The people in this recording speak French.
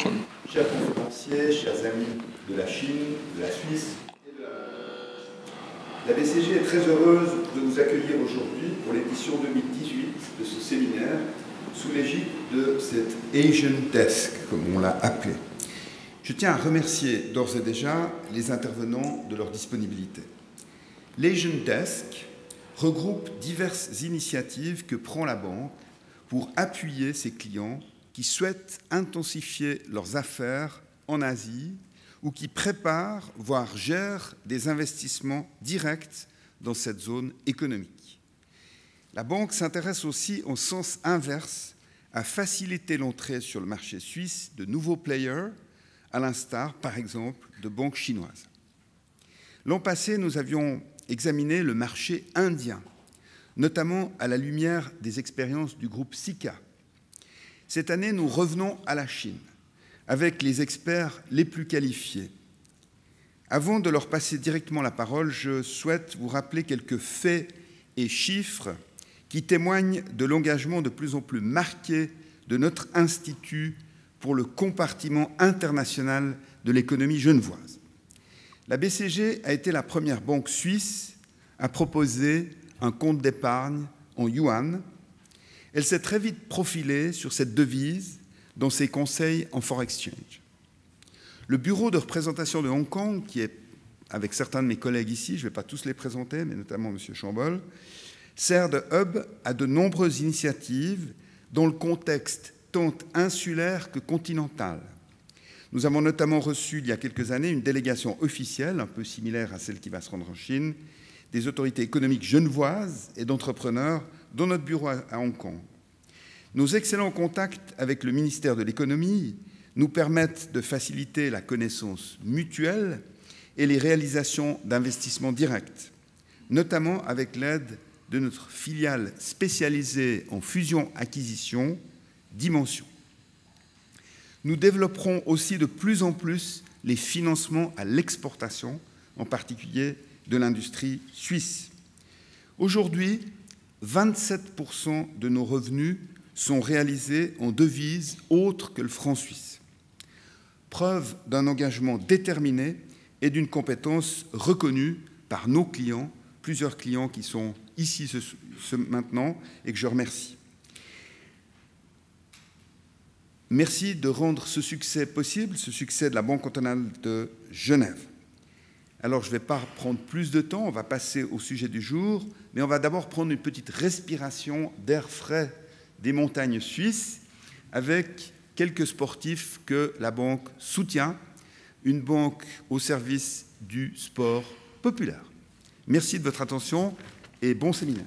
Philippines. Chers conférenciers, chers amis de la Chine, de la Suisse et de la BCG est très heureuse de vous accueillir aujourd'hui pour l'édition 2018 de ce séminaire sous l'égide de cette Asian Desk, comme on l'a appelé. Je tiens à remercier d'ores et déjà les intervenants de leur disponibilité. L'Asian Desk regroupe diverses initiatives que prend la banque pour appuyer ses clients qui souhaitent intensifier leurs affaires en Asie ou qui préparent, voire gèrent des investissements directs dans cette zone économique. La banque s'intéresse aussi au sens inverse à faciliter l'entrée sur le marché suisse de nouveaux players, à l'instar, par exemple, de banques chinoises. L'an passé, nous avions examiné le marché indien, notamment à la lumière des expériences du groupe Sika. Cette année, nous revenons à la Chine, avec les experts les plus qualifiés. Avant de leur passer directement la parole, je souhaite vous rappeler quelques faits et chiffres qui témoignent de l'engagement de plus en plus marqué de notre institut pour le compartiment international de l'économie genevoise. La BCG a été la première banque suisse à proposer un compte d'épargne en yuan. Elle s'est très vite profilée sur cette devise dans ses conseils en Forex Exchange. Le bureau de représentation de Hong Kong, qui est avec certains de mes collègues ici, je ne vais pas tous les présenter, mais notamment M. Chambol, sert de hub à de nombreuses initiatives dans le contexte tant insulaire que continental. Nous avons notamment reçu il y a quelques années une délégation officielle, un peu similaire à celle qui va se rendre en Chine, des autorités économiques genevoises et d'entrepreneurs dans notre bureau à Hong Kong. Nos excellents contacts avec le ministère de l'économie nous permettent de faciliter la connaissance mutuelle et les réalisations d'investissements directs, notamment avec l'aide de notre filiale spécialisée en fusion-acquisition, Dimension. Nous développerons aussi de plus en plus les financements à l'exportation, en particulier de l'industrie suisse. Aujourd'hui, 27% de nos revenus sont réalisés en devises autres que le franc suisse. Preuve d'un engagement déterminé et d'une compétence reconnue par nos clients, plusieurs clients qui sont ici maintenant et que je remercie. Merci de rendre ce succès possible, ce succès de la Banque cantonale de Genève. Alors, je ne vais pas prendre plus de temps, on va passer au sujet du jour, mais on va d'abord prendre une petite respiration d'air frais des montagnes suisses avec quelques sportifs que la banque soutient, une banque au service du sport populaire. Merci de votre attention et bon séminaire.